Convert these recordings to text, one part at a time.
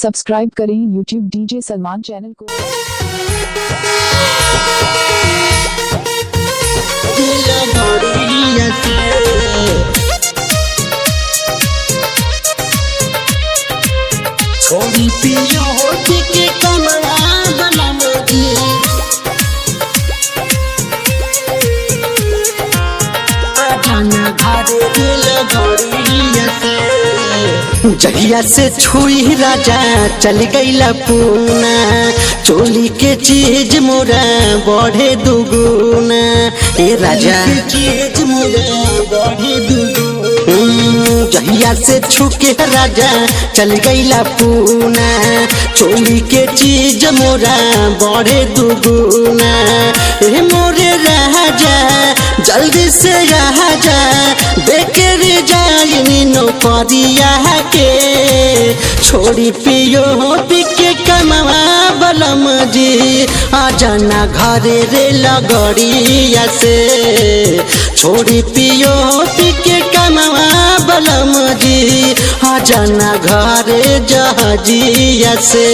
Subscribe करें YouTube DJ Salman channel को। छोड़ी पियो होती के कमरा बना मोदी आठाना घारे दिल घोड़िया से जहिया से छुई राजा चल गईला पूना चोली के चीज मोरा बढ़े दुगुना ए राजा चीज मोरा बढ़े दुगुना जहिया से छुके राजा चल गईला पूना चोली के चीज मोरा बढ़े दुगुना ए मोरे राजा जल्दी से राजा बेकर जाइनी नौकरिया के छोड़ी पियो पिके कमवा बलम जी आ जाना घरे रे लगड़िया से छोड़ी पियो पिके कमवा बलम जी आ जाना घरे जहाजिया से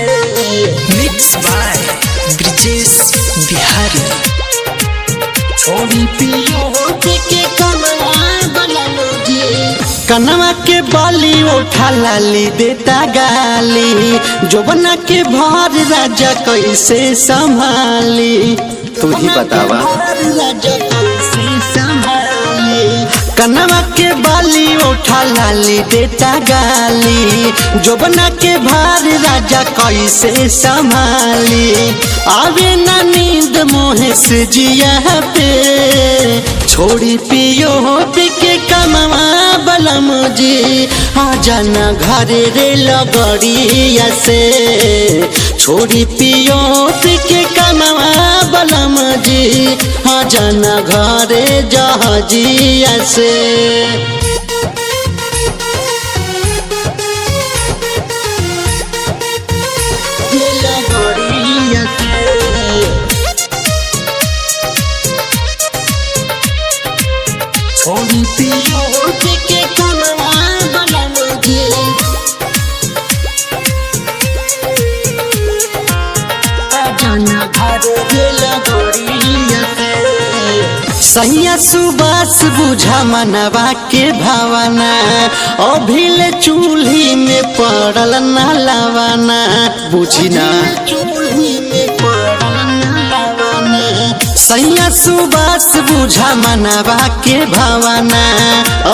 मिक्स बाय ब्रिजेश बिहारी। छोड़ी पियो के कनवा के बाली उठा लाली देता गाली जोबना के भर राजा कैसे संभाली तू ही बतावा। राजा कैसे संभाली कनवा के बाली उठा लाली देता गाली जोबना के भार राजा कैसे संभाली आवे ना नींद मोहे से जिया पे छोड़ी पियो पिके कमवा बलम जी आ जाना घरे रे लगड़िया से छोड़ी पियो पिके कमवा बलम जी आ जाना घरे जहाजिया से छोड़ी पियो के कमवा बलम जी जाना घरे रे लगड़िया से सैया सुबास बुझा मनवा के भावना अभिले चूल्ही में पड़ल न लवाना बुझी ना चूल्ही में पड़ल न लवाना सैया सुबास बुझा मनवा के भावना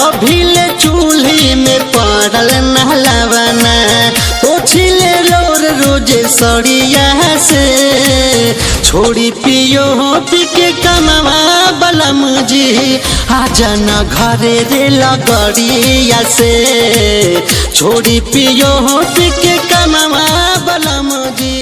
अभिले चूल्ही में पड़ल न लवाना पोछिले रोर रोजे सड़िया से छोड़ी पियो पिके कमवा बलम जी आ जाना घरे रे लगड़िया से छोड़ी पियो पिके कमवा बलम जी।